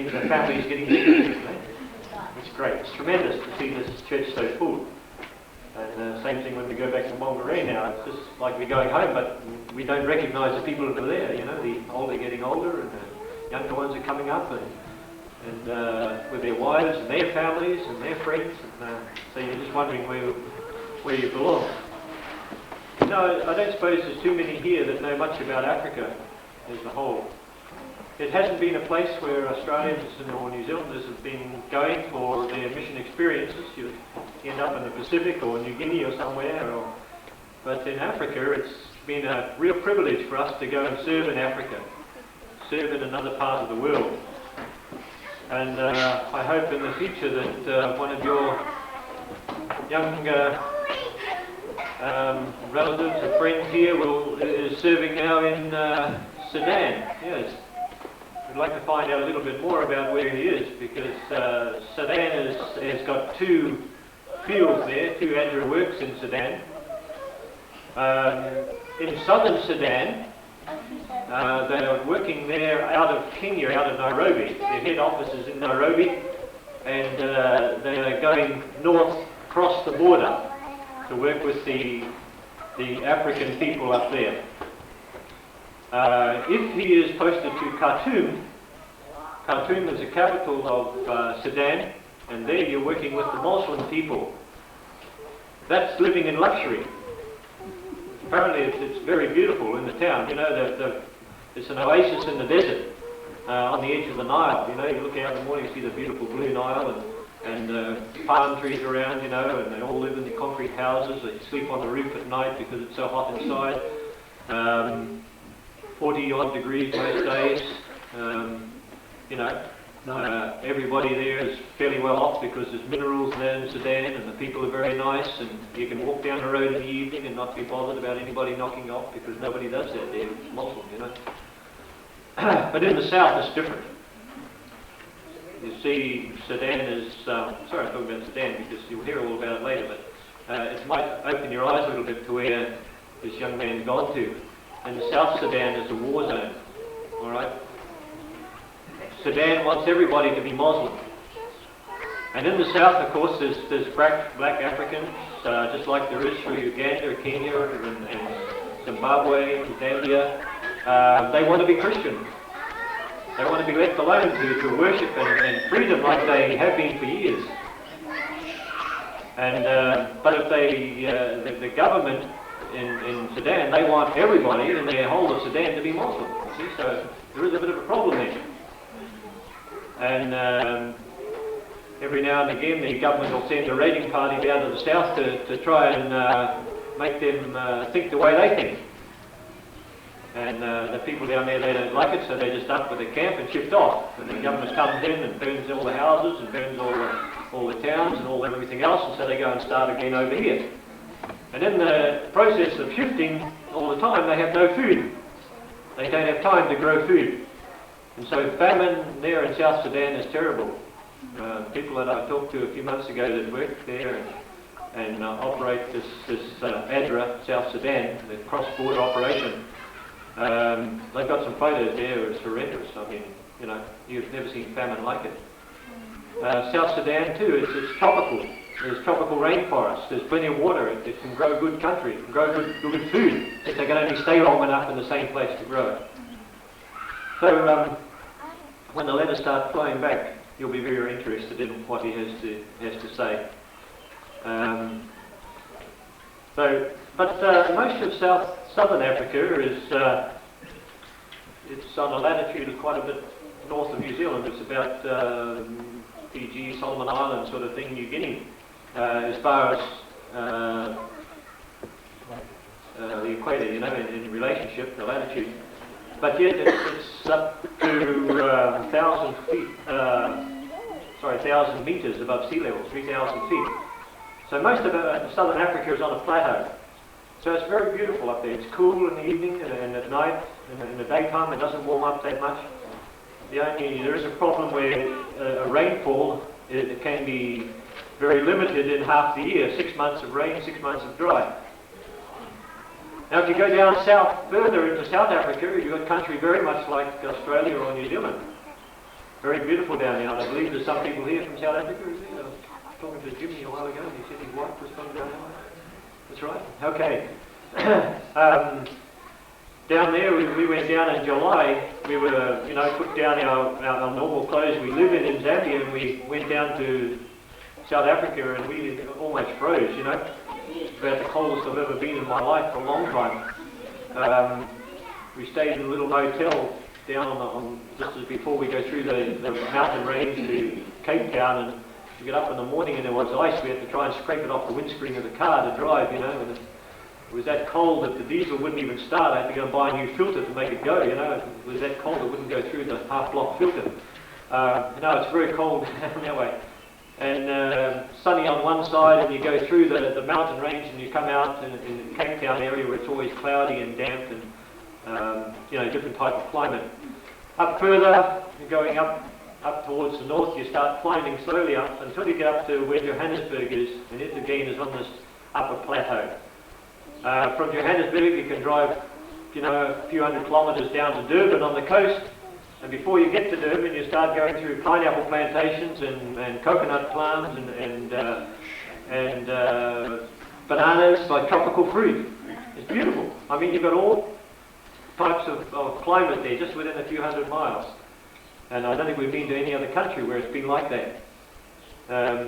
means the family's getting bigger. It's great. It's tremendous to see this church so full. And same thing when we go back to Monterey now. It's just like we're going home, but we don't recognise the people that are there. You know, the older getting older, and the younger ones are coming up, and with their wives and their families and their friends. And, so you're just wondering where you belong. No, I don't suppose there's too many here that know much about Africa as a whole. It hasn't been a place where Australians or New Zealanders have been going for their mission experiences. You end up in the Pacific or New Guinea or somewhere. But in Africa, it's been a real privilege for us to go and serve in Africa, serve in another part of the world. And I hope in the future that one of your young relatives or friends here is serving now in Sudan. Yes. I'd like to find out a little bit more about where he is, because Sudan has got two fields there, two ADRA works in Sudan. In southern Sudan, they are working there out of Kenya, out of Nairobi. Their head office is in Nairobi, and they are going north across the border to work with the African people up there. If he is posted to Khartoum, Khartoum is the capital of Sudan, and there you're working with the Muslim people. That's living in luxury. Apparently it's very beautiful in the town. You know, it's an oasis in the desert on the edge of the Nile. You know, you look out in the morning, you see the beautiful blue Nile and palm trees around, you know, and they all live in the concrete houses. They sleep on the roof at night because it's so hot inside. 40 odd degrees most days. You know, everybody there is fairly well off because there's minerals there in Sudan, and the people are very nice, and you can walk down the road in the evening and not be bothered about anybody knocking off, because nobody does that there. It's Muslim, you know. But in the south it's different. You see, Sudan is, sorry I'm talking about Sudan because you'll hear all about it later, but it might open your eyes a little bit to where this young man's gone to. And South Sudan is a war zone, all right? Sudan wants everybody to be Muslim. And in the south, of course, there's black Africans, just like there is for Uganda, Kenya, and Zimbabwe, and Zambia. They want to be Christian. They want to be left alone to worship and freedom like they have been for years. And but if the government in Sudan, they want everybody in their whole of Sudan to be Muslim. See? So there is a bit of a problem there. And every now and again the government will send a raiding party down to the south to try and make them think the way they think. And the people down there, they don't like it, so they just up with a camp and shift off. And the government comes in and burns all the houses and burns all the towns and everything else, and so they go and start again over here. And in the process of shifting all the time, they have no food. They don't have time to grow food. And so famine there in South Sudan is terrible. People that I talked to a few months ago that work there and operate this ADRA, South Sudan, the cross-border operation, they've got some photos there. It's horrendous. I mean, you know, you've never seen famine like it. South Sudan too, it's tropical. There's tropical rainforests, there's plenty of water, it can grow good country, it can grow good food, if they can only stay long enough in the same place to grow it. So when the letters start flowing back, you'll be very interested in what he has to say. But most of southern Africa is it's on a latitude of quite a bit north of New Zealand. It's about Fiji, Solomon Islands sort of thing, New Guinea. As far as the equator, you know, in relationship, the latitude. But yet it's up to 1,000 feet, 1,000 metres above sea level, 3,000 feet. So most of southern Africa is on a plateau. So it's very beautiful up there. It's cool in the evening and at night. In the daytime it doesn't warm up that much. There is a problem where rainfall it can be very limited in half the year, 6 months of rain, 6 months of dry. Now if you go down south, further into South Africa, you've got country very much like Australia or New Zealand. Very beautiful down there. And I believe there's some people here from South Africa, is there? I was talking to Jimmy a while ago, and he said his wife was from down there. That's right. Okay. Down there, we went down in July. We were, put down our normal clothes we live in Zambia, and we went down to South Africa, and we almost froze, About the coldest I've ever been in my life for a long time. We stayed in a little motel down on just as before we go through the mountain range to Cape Town, and we get up in the morning and there was ice. We had to try and scrape it off the windscreen of the car to drive, and it was that cold that the diesel wouldn't even start. I had to go and buy a new filter to make it go, It was that cold it wouldn't go through the half-block filter. It's very cold that way. And sunny on one side, and you go through the mountain range and you come out in the Cape Town area where it's always cloudy and damp and, different type of climate. Up further, you're going up towards the north, you start climbing slowly up until you get up to where Johannesburg is, and it again is on this upper plateau. From Johannesburg you can drive, a few hundred kilometres down to Durban on the coast, and before you get to Durban you start going through pineapple plantations and coconut palms and bananas, like tropical fruit. It's beautiful. I mean, you've got all types of climate there just within a few hundred miles. And I don't think we've been to any other country where it's been like that.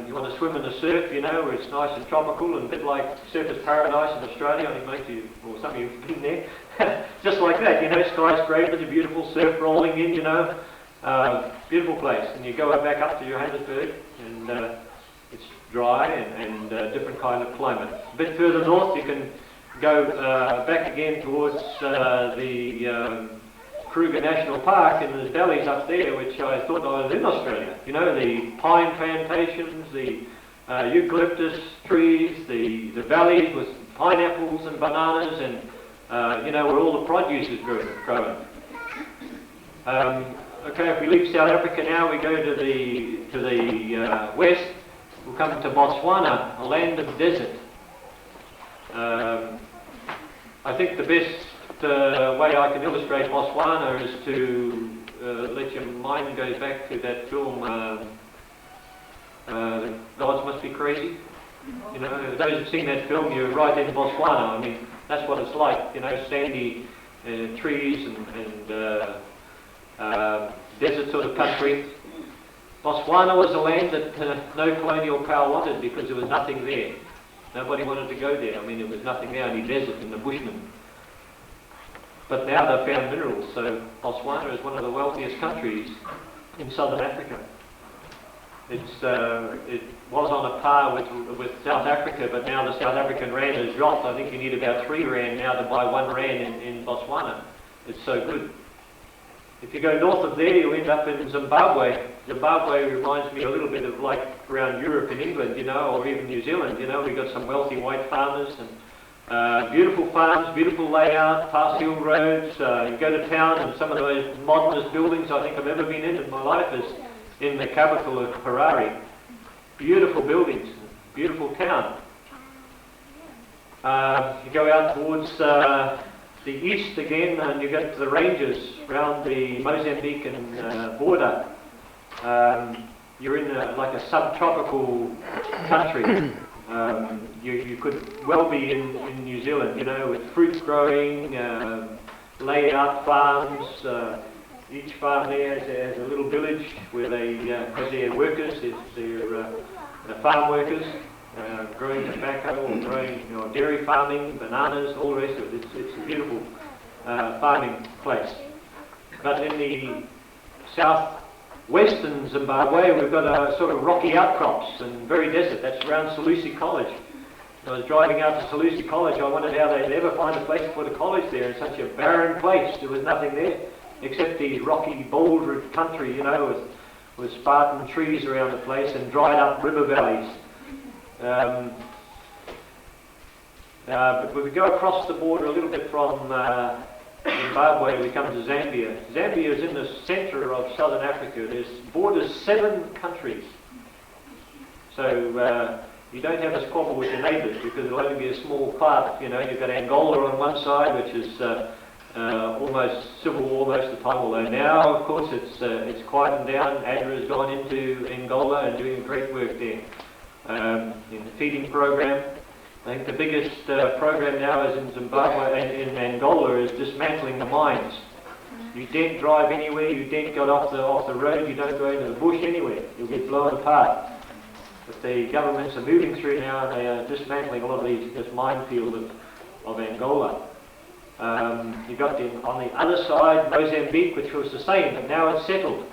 You want to swim in the surf, where it's nice and tropical and a bit like Surfers Paradise in Australia. I think most of you, or some of you have been there. Just like that, skyscrapers, a beautiful surf rolling in, beautiful place. And you go back up to Johannesburg and it's dry and different kind of climate. A bit further north you can go back again towards the Kruger National Park, and there's valleys up there which I thought I was in Australia. The pine plantations, the eucalyptus trees, the valleys with pineapples and bananas, and where all the produce is growing. Okay, if we leave South Africa now, we go to the west. We'll come to Botswana, a land of desert. I think the best way I can illustrate Botswana is to let your mind go back to that film, Gods Must Be Crazy. Those who've seen that film, you're right in Botswana. I mean, that's what it's like, sandy trees and desert sort of country. Botswana was a land that no colonial power wanted because there was nothing there. Nobody wanted to go there. I mean, there was nothing there, only desert and the bushmen. But now they've found minerals, so Botswana is one of the wealthiest countries in southern Africa. It was on a par with South Africa, but now the South African rand has dropped. I think you need about 3 rand now to buy 1 rand in Botswana. It's so good. If you go north of there, you end up in Zimbabwe. Zimbabwe reminds me a little bit of like around Europe and England, or even New Zealand. We've got some wealthy white farmers and beautiful farms, beautiful layout, past hill roads. You go to town, and some of the most modernist buildings I think I've ever been in my life is in the capital of Harare. Beautiful buildings, beautiful town. You go out towards the east again, and you get to the ranges around the Mozambican border. You're in like a subtropical country. You could well be in New Zealand, with fruit growing, laid-out farms. Each farm there has a little village where they have their workers, their farm workers, growing tobacco or growing dairy farming, bananas, all the rest of it. It's a beautiful farming place. But in the southwestern Zimbabwe, we've got a sort of rocky outcrops and very desert. That's around Salusi College. I was driving out to Salusi College. I wondered how they'd ever find a place to put a college there in such a barren place. There was nothing there except these rocky, bouldered country, with Spartan trees around the place and dried up river valleys. But when we go across the border a little bit from Zimbabwe, we come to Zambia. Zambia is in the centre of southern Africa. There's borders 7 countries. So you don't have a squabble with your neighbours because it'll only be a small part. You've got Angola on one side, which is almost civil war most of the time, although now, of course, it's quietened down. ADRA has gone into Angola and doing great work there in the feeding program. I think the biggest program now is in Zimbabwe and in Angola is dismantling the mines. You don't drive anywhere, you don't get off the road, you don't go into the bush anywhere, you'll get blown apart. But the governments are moving through now and they are dismantling a lot of this minefield of Angola. You've got on the other side Mozambique, which was the same, but now it's settled.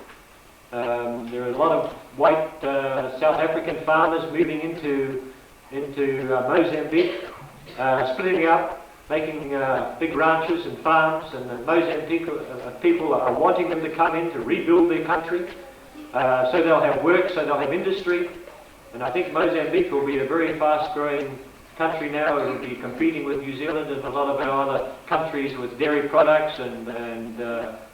There are a lot of white South African farmers moving into Mozambique, splitting up, making big ranches and farms, and the Mozambique people are wanting them to come in to rebuild their country, so they'll have work, so they'll have industry. And I think Mozambique will be a very fast-growing country now. It will be competing with New Zealand and a lot of our other countries with dairy products and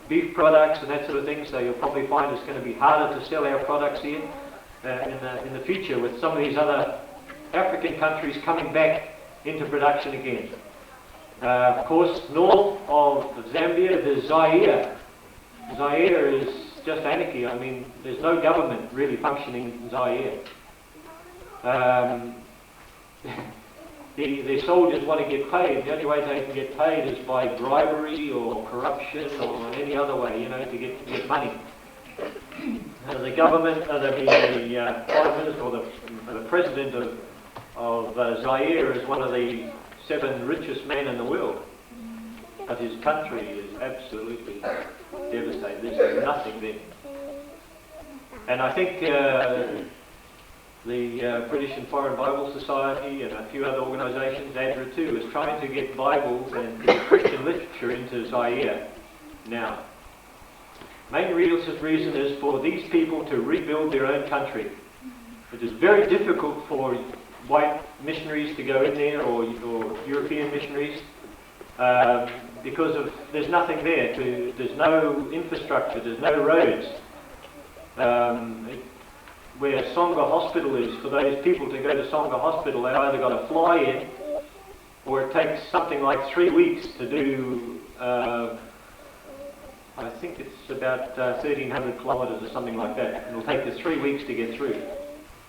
beef products and that sort of thing. So you'll probably find it's going to be harder to sell our products here in the future, with some of these other African countries coming back into production again. Of course, north of Zambia, there's Zaire. Zaire is just anarchy. I mean, there's no government really functioning in Zaire. The soldiers want to get paid. The only way they can get paid is by bribery or corruption or any other way, to get money. The government, the Prime Minister or the President of Zaire is one of the 7 richest men in the world. But his country is absolutely devastated. There's nothing there. And I think the British and Foreign Bible Society and a few other organisations, ADRA too, is trying to get Bibles and Christian literature into Zaire now. Main reason is for these people to rebuild their own country. It is very difficult for white missionaries to go in there, or European missionaries, because there's nothing there. There's no infrastructure, there's no roads. Where Songa Hospital is, for those people to go to Songa Hospital, they either got to fly in, or it takes something like 3 weeks to do, I think it's about 1,300 kilometres or something like that. It'll take you 3 weeks to get through,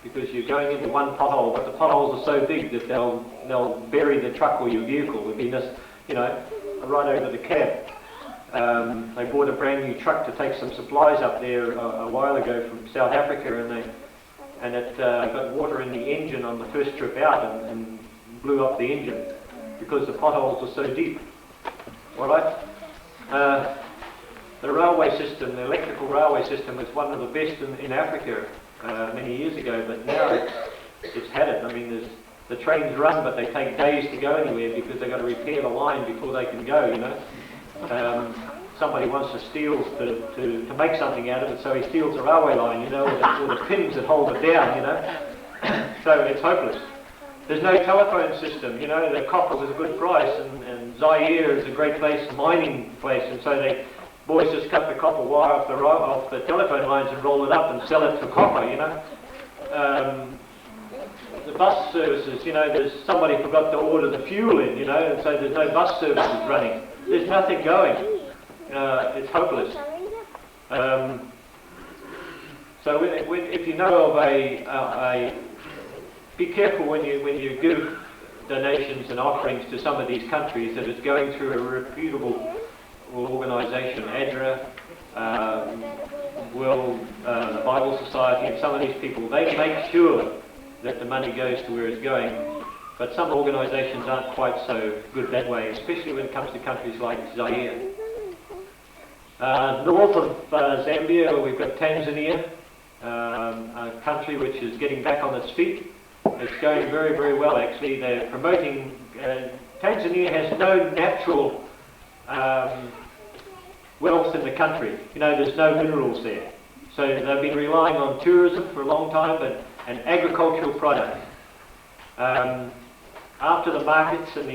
because you're going into one pothole, but the potholes are so big that they'll bury the truck or your vehicle. It'll be just, right over the cab. They bought a brand new truck to take some supplies up there a while ago from South Africa, and it got water in the engine on the first trip out and blew up the engine because the potholes are so deep. All right. The railway system, the electrical railway system, was one of the best in Africa many years ago, but now it's had it. I mean, the trains run, but they take days to go anywhere because they've got to repair the line before they can go. Somebody wants to steal to make something out of it, so he steals the railway line, or the pins that hold it down, So it's hopeless. There's no telephone system, the copper was a good price, and Zaire is a great place, mining place, and so they boys just cut the copper wire off the telephone lines and roll it up and sell it for copper, The bus services, there's somebody forgot to order the fuel in, and so there's no bus services running. There's nothing going. It's hopeless. So if you know of be careful when you give donations and offerings to some of these countries that it's going through a reputable organisation, ADRA, the Bible Society, and some of these people. They make sure that the money goes to where it's going. But some organisations aren't quite so good that way, especially when it comes to countries like Zaire. North of Zambia, we've got Tanzania, a country which is getting back on its feet. It's going very, very well, actually. They're promoting... Tanzania has no natural wealth in the country. There's no minerals there. So they've been relying on tourism for a long time, but an agricultural product. After the markets and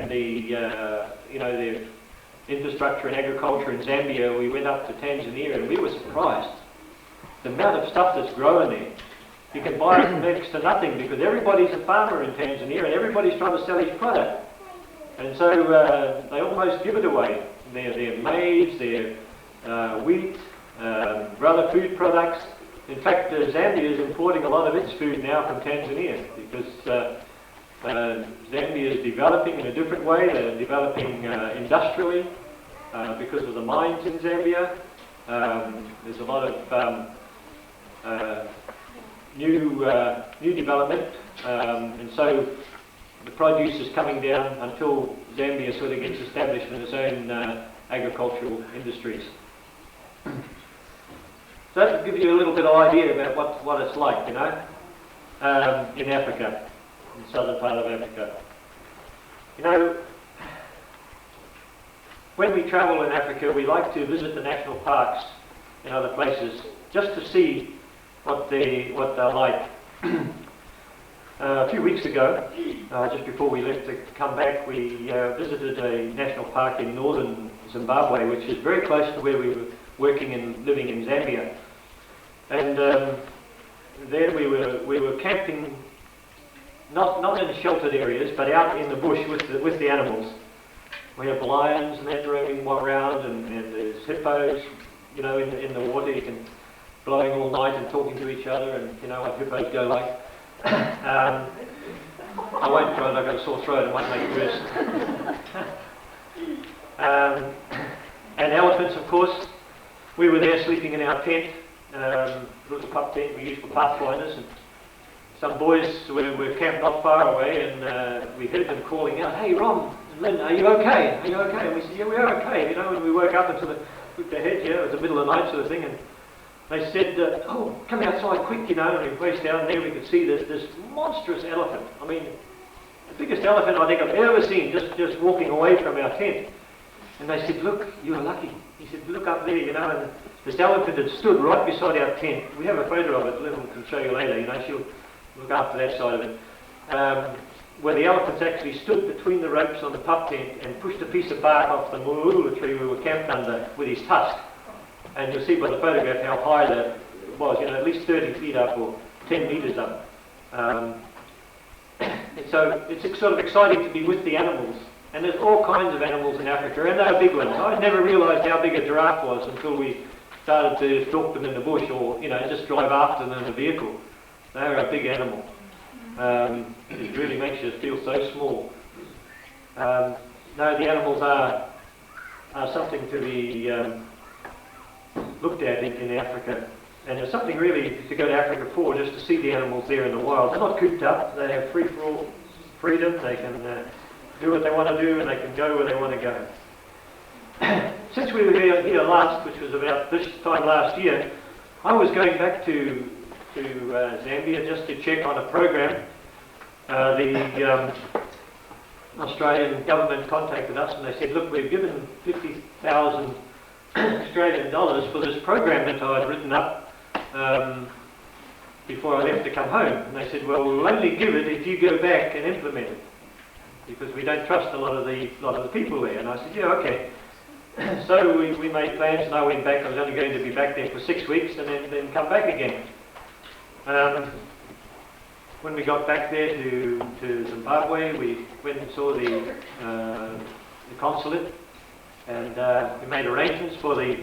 the infrastructure and agriculture in Zambia, we went up to Tanzania and we were surprised. The amount of stuff that's growing there. You can buy it for next to nothing because everybody's a farmer in Tanzania and everybody's trying to sell his product. And so they almost give it away. their maize, their wheat, other food products. In fact, Zambia is importing a lot of its food now from Tanzania because Zambia is developing in a different way. They're developing industrially because of the mines in Zambia. There's a lot of new development, and so the produce is coming down until Zambia sort of gets established in its own agricultural industries. So that gives you a little bit of idea about what it's like, you know, in Africa, in the southern part of Africa. You know, when we travel in Africa, we like to visit the national parks and other places just to see what they're like. A few weeks ago, just before we left to come back, we visited a national park in northern Zimbabwe, which is very close to where we were working and living in Zambia. And there we were camping, not in sheltered areas, but out in the bush with the animals. We have lions and that roaming around, and there's hippos, you know, in the water. You can blowing all night and talking to each other, and you know what hippos go like. I won't try it, I've got a sore throat, I might make it worse. And elephants, of course. We were there sleeping in our tent, little pup tent we used for pathfinders, and some boys were camped not far away, and we heard them calling out, "Hey Ron, Lynn, are you okay? Are you okay?" And we said, "Yeah, we are okay." You know, and we woke up into with their heads, you know, it was the middle of the night sort of thing, and they said, "Oh, come outside quick," you know, and we raced down there. We could see this monstrous elephant. I mean, the biggest elephant I think I've ever seen, just walking away from our tent. And they said, "Look, you are lucky." He said, "Look up there, you know," and this elephant had stood right beside our tent. We have a photo of it, Lynn can show you later, you know, she'll look after that side of it. Where the elephants actually stood between the ropes on the pup tent and pushed a piece of bark off the moolula tree we were camped under with his tusk. And you'll see by the photograph how high that was, you know, at least 30 feet up or 10 metres up. And so it's sort of exciting to be with the animals. And there's all kinds of animals in Africa, and they're big ones. I never realised how big a giraffe was until we started to stalk them in the bush, or, you know, just drive after them in a vehicle. They're a big animal. It really makes you feel so small. No, the animals are something to be looked at in Africa, and there's something really to go to Africa for, just to see the animals there in the wild. They're not cooped up, they have free-for-all freedom, they can do what they want to do, and they can go where they want to go. Since we were here last, which was about this time last year, I was going back to Zambia just to check on a program. The Australian government contacted us and they said, "Look, we've given 50,000 Australian dollars for this program that I'd written up before I left to come home." And they said, "Well, we'll only give it if you go back and implement it, because we don't trust a lot of the people there." And I said, "Yeah, okay." So we made plans, and I went back. I was only going to be back there for 6 weeks and then come back again. When we got back there to Zimbabwe, we went and saw the consulate, and we made arrangements for the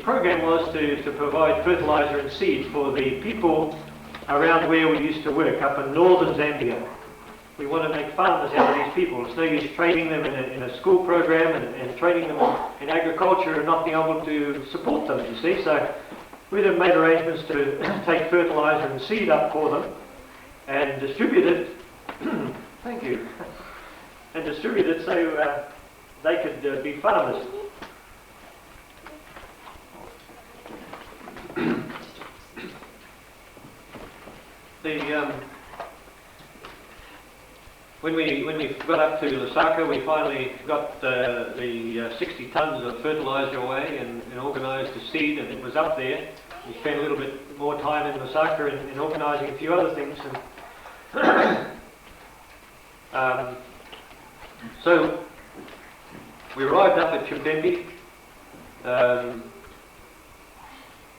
program was to provide fertilizer and seed for the people around where we used to work, up in northern Zambia. We want to make farmers out of these people. It's no use training them in a school program and training them in agriculture and not being able to support them, you see. So we then made arrangements to take fertilizer and seed up for them and distribute it, thank you, and distribute it so they could be farmers. When we got up to Lusaka, we finally got the 60 tons of fertilizer away and organised the seed, and it was up there. We spent a little bit more time in Lusaka in organising a few other things. And so we arrived up at Gwembe.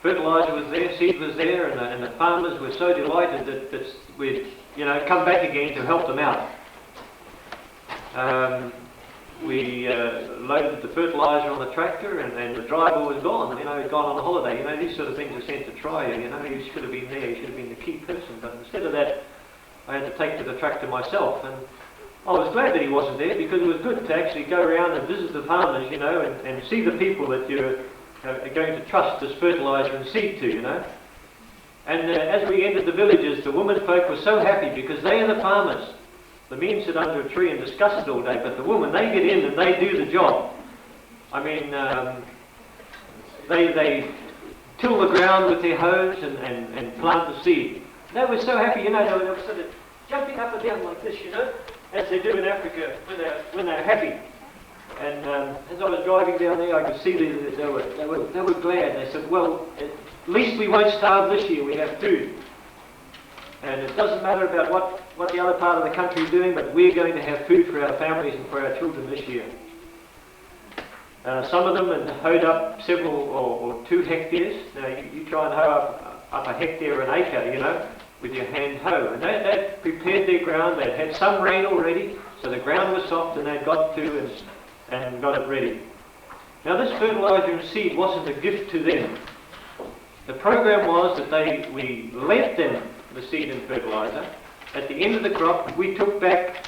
Fertilizer was there, seed was there, and the farmers were so delighted that we'd come back again to help them out. we loaded the fertiliser on the tractor, and the driver was gone. You know, he'd gone on holiday. You know, these sort of things are sent to try you. You know, he should have been there. He should have been the key person. But instead of that, I had to take to the tractor myself. And I was glad that he wasn't there, because it was good to actually go around and visit the farmers, you know, and see the people that you're going to trust this fertiliser and seed to, you know. And as we entered the villages, the women folk were so happy, because they are the farmers. The men sit under a tree and discuss it all day, but the women, they get in and they do the job. I mean, they till the ground with their hoes and plant the seed. They were so happy, you know, they were sort of jumping up and down like this, you know, as they do in Africa when they're happy. And as I was driving down there, I could see they were glad. They said, well, at least we won't starve this year, we have food. And it doesn't matter about what the other part of the country is doing, but we're going to have food for our families and for our children this year. Some of them had hoed up several or 2 hectares. Now you try and hoe up a hectare or an acre, you know, with your hand hoe. And they'd prepared their ground, they'd had some rain already, so the ground was soft, and they'd got to and got it ready. Now this fertiliser and seed wasn't a gift to them. The program was that we lent them the seed and fertiliser. At the end of the crop, we took back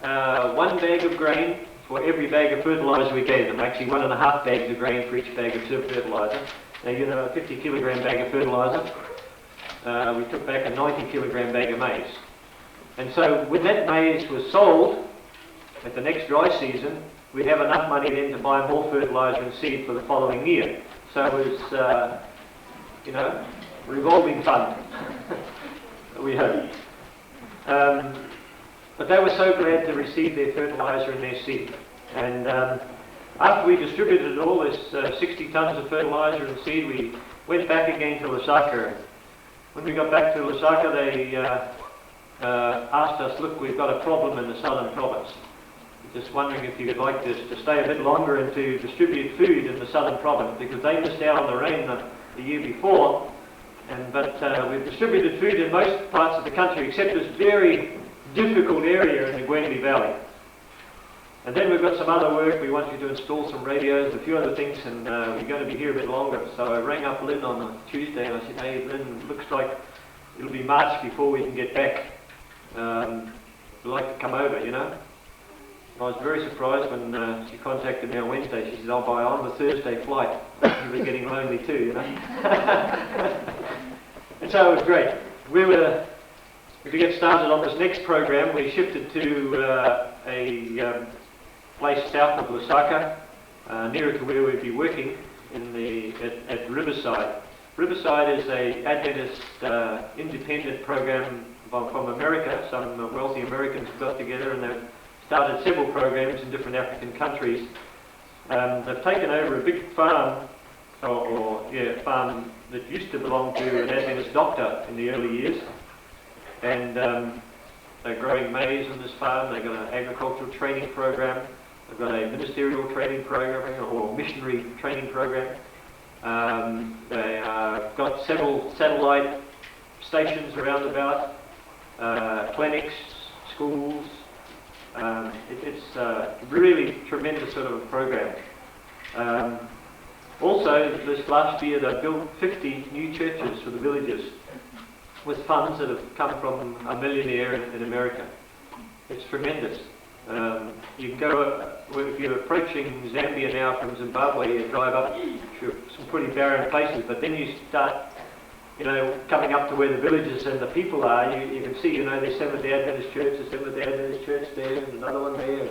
1 bag of grain for every bag of fertiliser we gave them. Actually, 1.5 bags of grain for each bag of fertiliser. Now, you know, a 50 kilogram bag of fertiliser. We took back a 90 kilogram bag of maize. And so when that maize was sold at the next dry season, we'd have enough money then to buy more fertiliser and seed for the following year. So it was, you know, revolving fund, we hope. But they were so glad to receive their fertiliser and their seed. And after we distributed all this 60 tonnes of fertiliser and seed, we went back again to Lusaka. When we got back to Lusaka, they asked us, look, we've got a problem in the southern province. Just wondering if you'd like to stay a bit longer and to distribute food in the southern province, because they missed out on the rain the year before. But we've distributed food in most parts of the country, except this very difficult area in the Gwembe Valley. And then we've got some other work. We want you to install some radios, a few other things, and we're going to be here a bit longer. So I rang up Lynn on a Tuesday and I said, hey Lynn, looks like it'll be March before we can get back. We'd like to come over, you know. I was very surprised when she contacted me on Wednesday. She said, I'll buy on the Thursday flight. You were getting lonely too, you know. And so it was great. To get started on this next program, we shifted to a place south of Lusaka, nearer to where we'd be working at Riverside. Riverside is an Adventist independent program from America. Some wealthy Americans got together and they've started several programs in different African countries. They've taken over a big farm, farm that used to belong to an Adventist doctor in the early years. And they're growing maize on this farm. They've got an agricultural training program. They've got a ministerial training program or missionary training program. They've got several satellite stations around about, clinics, schools. It's a really tremendous sort of a program. Also, this last year they built 50 new churches for the villages with funds that have come from a millionaire in America. It's tremendous. You can go, if you're approaching Zambia now from Zimbabwe, you drive up to some pretty barren places, but then you start, you know, coming up to where the villages and the people are, you can see, you know, there's Seventh-day Adventist Church, there's Seventh-day Adventist Church there, and another one there.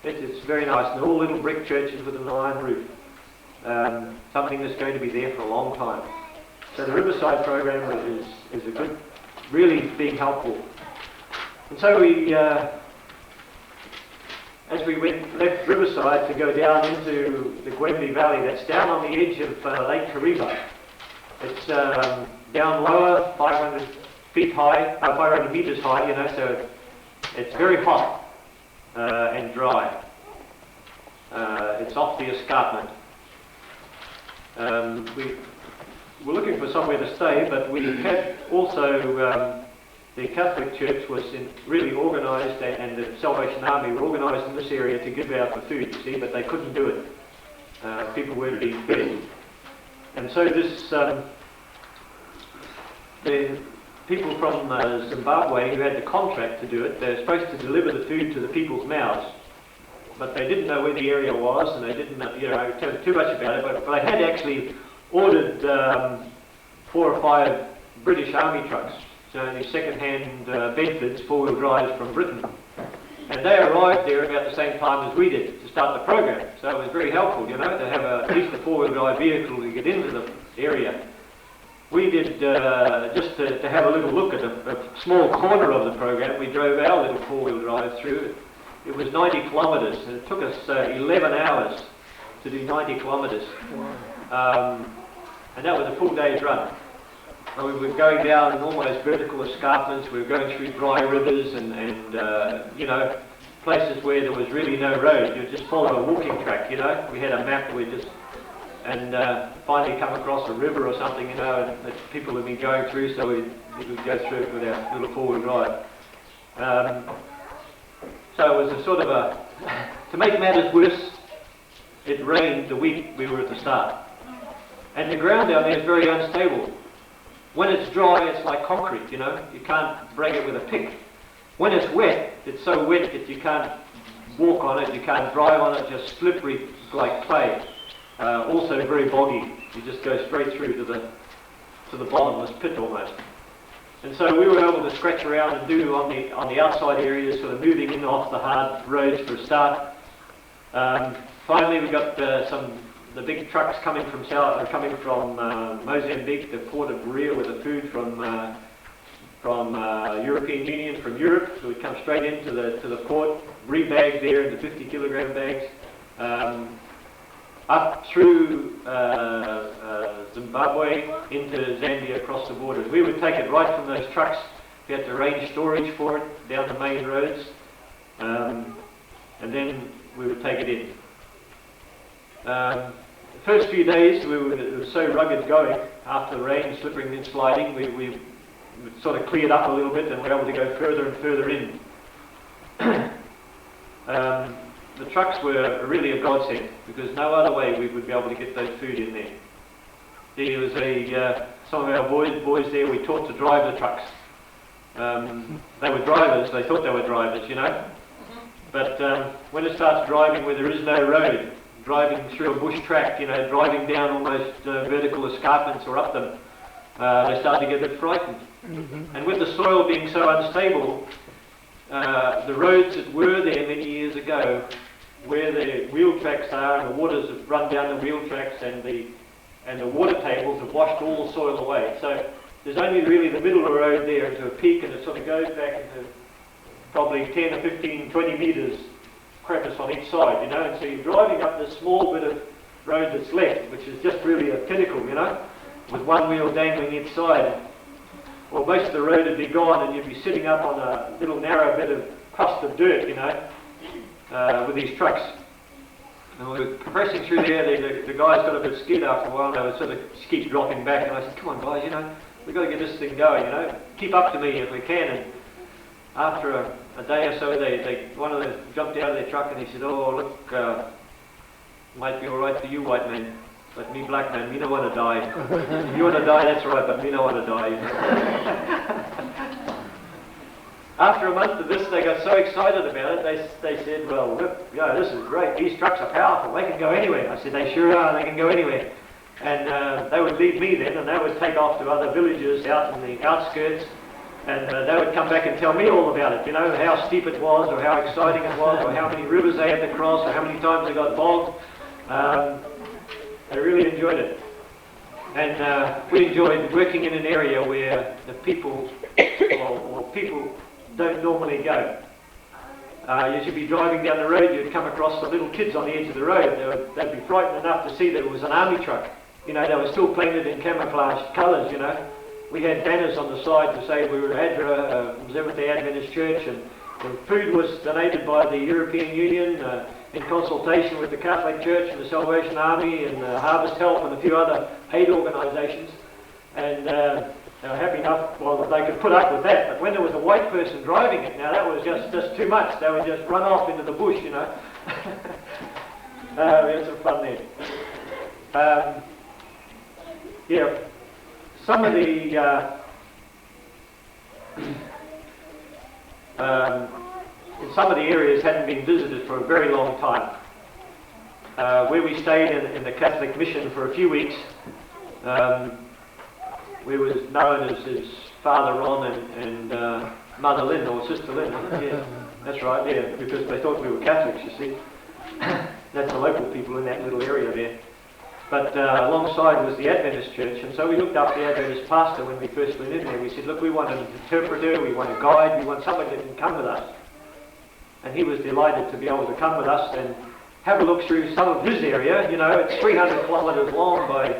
It's very nice, and all little brick churches with an iron roof. Something that's going to be there for a long time. So the Riverside program is a good, really being helpful. And so we, as we left Riverside to go down into the Gwembe Valley, that's down on the edge of Lake Kariba. It's down lower, 500 feet high, 500 meters high, you know, so it's very hot and dry. It's off the escarpment. We're looking for somewhere to stay, but we had also the Catholic Church was really organised, and the Salvation Army were organised in this area to give out the food, you see, but they couldn't do it. People weren't being fed. And so this, the people from Zimbabwe who had the contract to do it, they were supposed to deliver the food to the people's mouths, but they didn't know where the area was, and they didn't know, tell too much about it, but they had actually ordered 4 or 5 British Army trucks, so these second-hand Bedfords, 4-wheel drives from Britain. And they arrived there about the same time as we did to start the program. So it was very helpful, to have at least a 4-wheel drive vehicle to get into the area. We did, just to have a little look at a small corner of the program, we drove our little 4-wheel drive through. It was 90 kilometres, and it took us 11 hours to do 90 kilometres. And that was a full day's run. And we were going down almost vertical escarpments. We were going through dry rivers and places where there was really no road. You just follow a walking track, We had a map where and finally come across a river or something, and that people had been going through, so we would go through it with our little 4-wheel drive. So it was a sort of to make matters worse, it rained the week we were at the start. And the ground down there is very unstable. When it's dry, it's like concrete, You can't break it with a pick. When it's wet, it's so wet that you can't walk on it, you can't drive on it, just slippery like clay. Also very boggy. You just go straight through to the bottomless pit almost. And so we were able to scratch around and do on the outside areas, sort of moving in off the hard roads for a start. Finally, we got the big trucks coming from Mozambique, the port of Rio, with the food from European Union, from Europe. So we come straight into the port, rebagged there into 50-kilogram bags, up through Zimbabwe into Zambia across the borders. We would take it right from those trucks. We had to arrange storage for it down the main roads, and then we would take it in. The first few days it was so rugged going after the rain, slipping and sliding, we sort of cleared up a little bit and were able to go further and further in. The trucks were really a godsend, because no other way we would be able to get those food in there. There was some of our boys there we taught to drive the trucks. They were drivers, they thought they were drivers, But when it starts driving where there is no road, driving through a bush track, driving down almost vertical escarpments or up them, they start to get a bit frightened. And with the soil being so unstable, the roads that were there many years ago, where the wheel tracks are, and the waters have run down the wheel tracks, and the water tables have washed all the soil away. So there's only really the middle of the road there into a peak, and it sort of goes back into probably 10 or 15, 20 metres crevice on each side, and so you're driving up this small bit of road that's left, which is just really a pinnacle, with one wheel dangling each side. Well, most of the road would be gone, and you'd be sitting up on a little narrow bit of crust of dirt, with these trucks. And we were pressing through there. The guys got a bit scared after a while, and they would sort of keep dropping back, and I said, come on guys, we've got to get this thing going, keep up to me if we can. And after a day or so, one of them jumped out of their truck, and he said, oh look, might be all right for you white man, but me black man, me don't want to die. If you want to die, that's right, but me don't want to die. After a month of this, they got so excited about it, they said, well, look, this is great, these trucks are powerful, they can go anywhere. I said, they sure are, they can go anywhere. And they would leave me then, and they would take off to other villages out in the outskirts, and they would come back and tell me all about it, how steep it was, or how exciting it was, or how many rivers they had to cross, or how many times they got bogged. They really enjoyed it. And we enjoyed working in an area where the people, or people don't normally go. You should be driving down the road, you'd come across the little kids on the edge of the road. They'd be frightened enough to see that it was an army truck. They were still painted in camouflaged colours, We had banners on the side to say we were ADRA, Seventh-day Adventist Church, and the food was donated by the European Union in consultation with the Catholic Church and the Salvation Army and Harvest Help and a few other aid organisations. And they were happy enough while the they could put up with that. But when there was a white person driving it, now that was just too much. They would just run off into the bush, you know. We had some fun there. Yeah, some of the in some of the areas hadn't been visited for a very long time. Where we stayed in the Catholic mission for a few weeks, we was known as Father Ron and Mother Lynn, or Sister Lynn. Yeah, that's right, yeah, because they thought we were Catholics, you see. That's the local people in that little area there. But alongside was the Adventist church, and so we looked up the Adventist pastor when we first went in there. We said, look, we want an interpreter, we want a guide, we want somebody that can come with us. And he was delighted to be able to come with us and have a look through some of his area. You know, it's 300 kilometres long by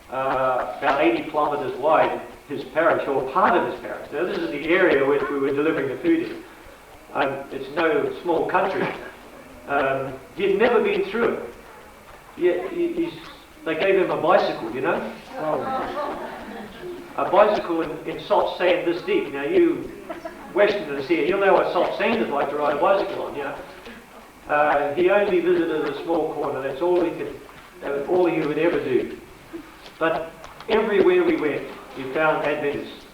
about 80 kilometres wide, his parish, or part of his parish. Now this is the area which we were delivering the food in. It's no small country. He'd never been through it. They gave him a bicycle, you know? A bicycle in soft sand this deep. Now you Westerners here, you'll know what soft sand is like to ride a bicycle on, you know? He only visited a small corner. That's all he would ever do. But everywhere we went, we found Adventists.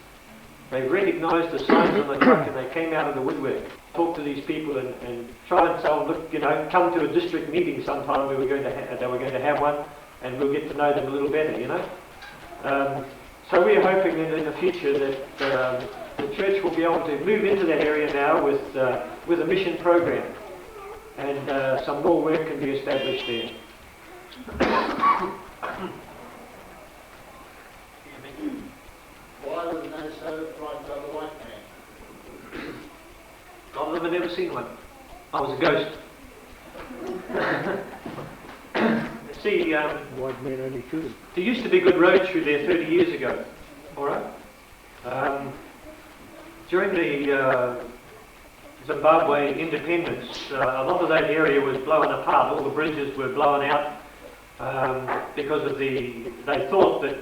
They recognised the signs on the truck and they came out of the woodwork. Talk to these people and try and tell them, look, you know, come to a district meeting sometime. They were going to have one, and we'll get to know them a little better, you know. So we're hoping in the future that the church will be able to move into that area now with a mission program, and some more work can be established there. Why were they so frightened of the white man? A lot of them had never seen one. I was a ghost. See, White man only shoot. there used to be good roads through there 30 years ago. All right. During the Zimbabwe independence, a lot of that area was blown apart. All the bridges were blown out because of they thought that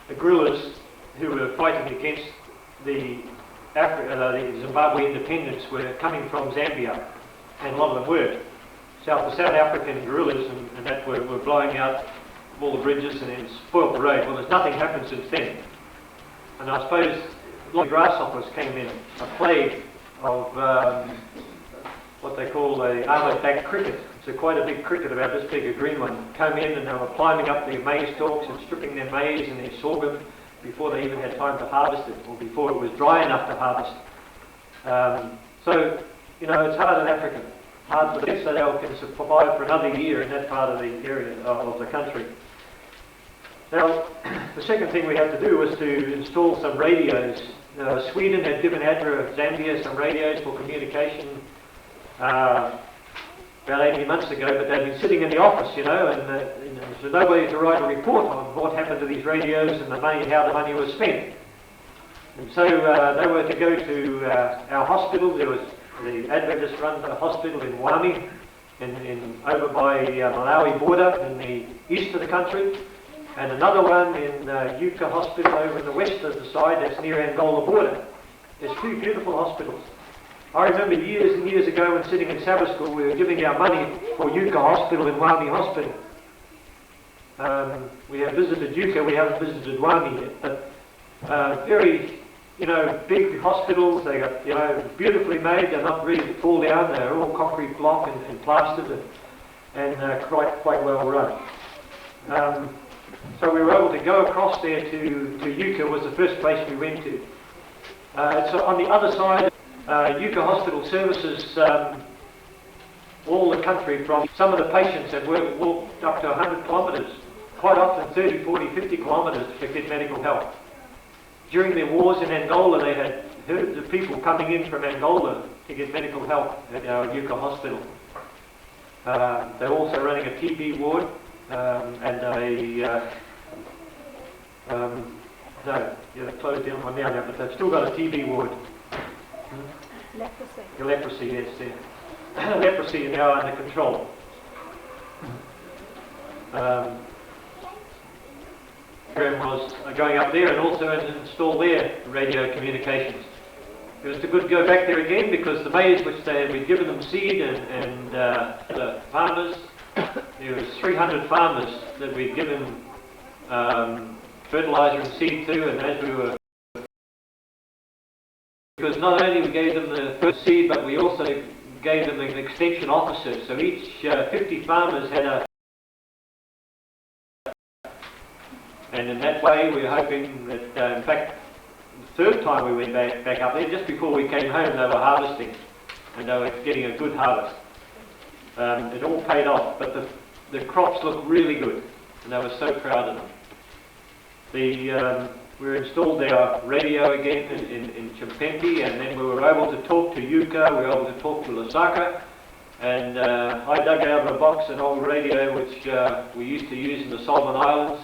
the guerrillas who were fighting against the Zimbabwe independence were coming from Zambia, and a lot of them were. The South African guerrillas and that were blowing out all the bridges and it spoiled the road. Well, there's nothing happened since then. And I suppose a lot of grasshoppers came in, a plague of what they call a armoured-backed cricket. It's quite a big cricket, about this big, a green one. Came in and they were climbing up their maize stalks and stripping their maize and their sorghum before they even had time to harvest it, or before it was dry enough to harvest. So, you know, it's hard in Africa. Hard for them, so they can survive for another year in that part of the area of the country. Now, the second thing we had to do was to install some radios. Sweden had given Zambia some radios for communication about 18 months ago, but they'd been sitting in the office, you know, and so nobody to write a report on what happened to these radios and the money, how the money was spent. And so they were to go to our hospital. There was the Adventists run a hospital in Wami, over by Malawi border in the east of the country, and another one in Yuka Hospital over in the west of the side, that's near Angola border. There's two beautiful hospitals. I remember years and years ago when sitting in Sabbath school, we were giving our money for Yuka Hospital and Wami Hospital. We have visited Yuka, we haven't visited Wami yet, but very, you know, big hospitals. They got, you know, beautifully made. They're not ready to fall down. They're all concrete block and plastered and quite well run. So we were able to go across there to Yuka. Was the first place we went to. So on the other side, Yuka Hospital services all the country. From some of the patients have walked up to 100 kilometres, quite often 30, 40, 50 kilometres to get medical help. During the wars in Angola, they had herds of people coming in from Angola to get medical help at our Yuka Hospital. They're also running a TB ward and they've closed down one now, but they've still got a TB ward. Leprosy. The leprosy, yes, yeah. Leprosy is now under control. program was going up there and also install their radio communications. It was too good to go back there again because the maize which we'd given them seed and the farmers, there was 300 farmers that we'd given fertiliser and seed to, and as we were, because not only we gave them the first seed, but we also gave them an extension officer. So each 50 farmers had a, and in that way we were hoping that, in fact, the third time we went back up there, just before we came home, they were harvesting, and they were getting a good harvest. It all paid off, but the crops looked really good, and they were so proud of them. We installed our radio again in Chimpempe, and then we were able to talk to Yucca, we were able to talk to Lusaka, and I dug out of a box an old radio which we used to use in the Solomon Islands,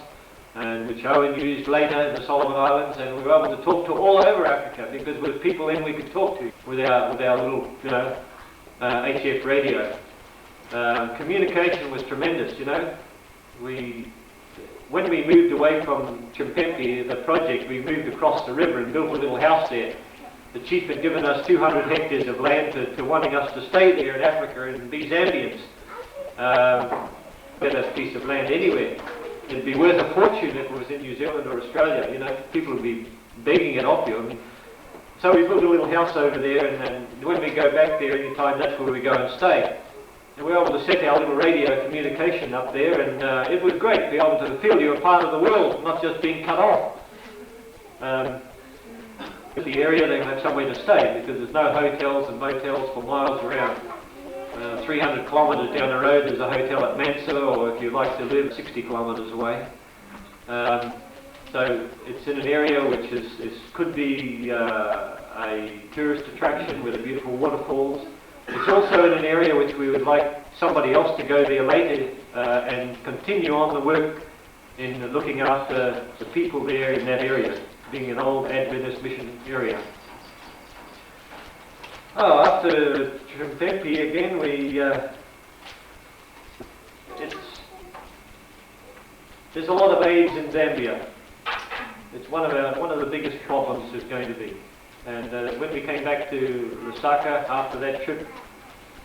and which Owen used later in the Solomon Islands, and we were able to talk to all over Africa because there was people then we could talk to with our little, HF radio. Communication was tremendous, When we moved away from Chimpempe, the project, we moved across the river and built a little house there. The chief had given us 200 hectares of land to wanting us to stay there in Africa and be Zambians. Get a piece of land anywhere. It'd be worth a fortune if it was in New Zealand or Australia, people would be begging it off you. So we built a little house over there, and when we go back there any time, that's where we go and stay. And we were able to set our little radio communication up there, and it was great to be able to feel you're a part of the world, not just being cut off. The area, they have somewhere to stay, because there's no hotels and motels for miles around. 300 kilometres down the road there's a hotel at Mansa, or if you like to live 60 kilometres away. So it's in an area which could be a tourist attraction with a beautiful waterfalls. It's also in an area which we would like somebody else to go there later and continue on the work in looking after the people there in that area, being an old Adventist mission area. After Chimpempe again, there's a lot of AIDS in Zambia. It's one of the biggest problems is going to be. And when we came back to Lusaka after that trip,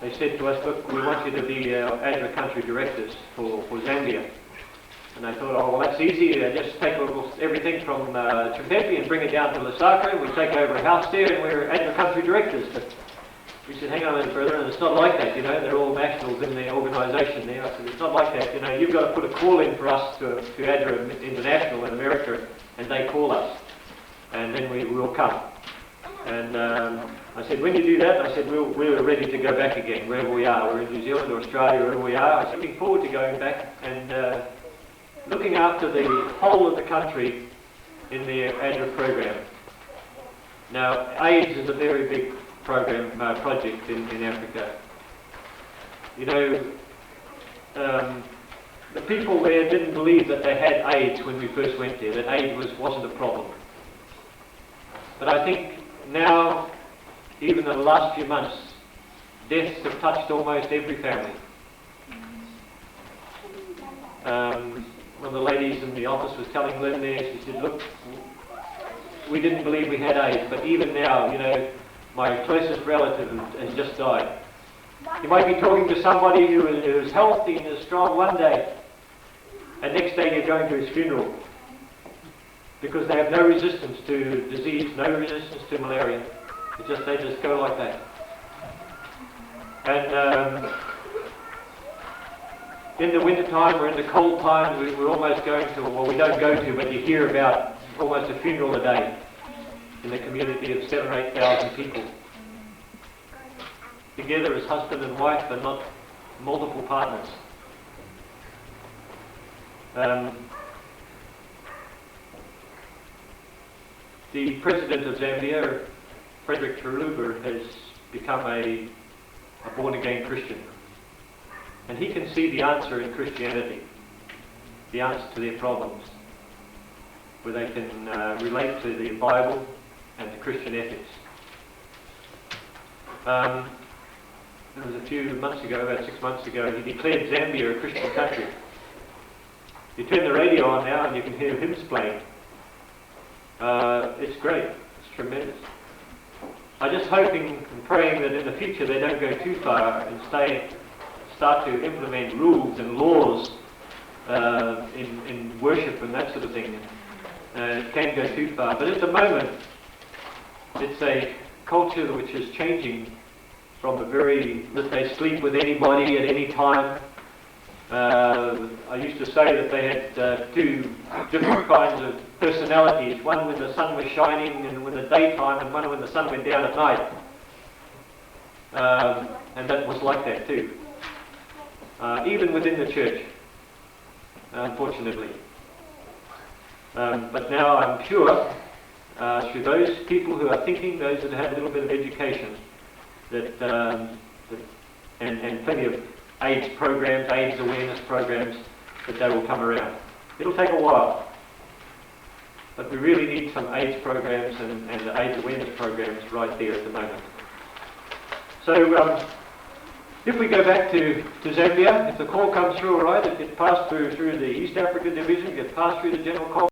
they said to us, look, we want you to be our ADRA country directors for Zambia. And I thought, well, that's easy. Just take everything from Chimpempe and bring it down to Lusaka. We take over a house there and we're ADRA country directors. But we said, hang on a minute further, and it's not like that, They're all nationals in their organisation there. I said, it's not like that, You've got to put a call in for us to ADRA International in America, and they call us. And then we'll come. And I said, when you do that, I said, we're ready to go back again, wherever we are. We're in New Zealand or Australia, wherever we are. I was looking forward to going back and looking after the whole of the country in their ADRA program. Now, AIDS is a very big project in Africa. The people there didn't believe that they had AIDS when we first went there, that AIDS wasn't a problem. But I think now, even in the last few months, deaths have touched almost every family. One of the ladies in the office was telling Lynn there, she said, look, we didn't believe we had AIDS, but even now, my closest relative has just died. You might be talking to somebody who is healthy and is strong one day, and next day you're going to his funeral, because they have no resistance to disease, no resistance to malaria. They just go like that. And in the winter time or in the cold time, we're almost going to, well, we don't go to, but you hear about almost a funeral a day in the community of 7,000 or 8,000 people. Together as husband and wife, and not multiple partners. The president of Zambia, Frederick Chiluba, has become a born-again Christian. And he can see the answer in Christianity, the answer to their problems, where they can relate to the Bible and to Christian ethics. It was a few months ago, about 6 months ago, he declared Zambia a Christian country. You turn the radio on now and you can hear hymns playing. It's great. It's tremendous. I'm just hoping and praying that in the future they don't go too far and start to implement rules and laws in worship and that sort of thing. It can go too far. But at the moment, it's a culture which is changing from that they sleep with anybody at any time. I used to say that they had two different kinds of personalities, one when the sun was shining and in the daytime, and one when the sun went down at night. And that was like that too. Even within the church, unfortunately. But now I'm sure, through those people who are thinking, those that have a little bit of education, and plenty of AIDS programs, AIDS awareness programs, that they will come around. It'll take a while, but we really need some AIDS programs and AIDS awareness programs right there at the moment. So if we go back to Zambia, if the call comes through all right, it gets passed through the East Africa Division, it gets passed through the General Call.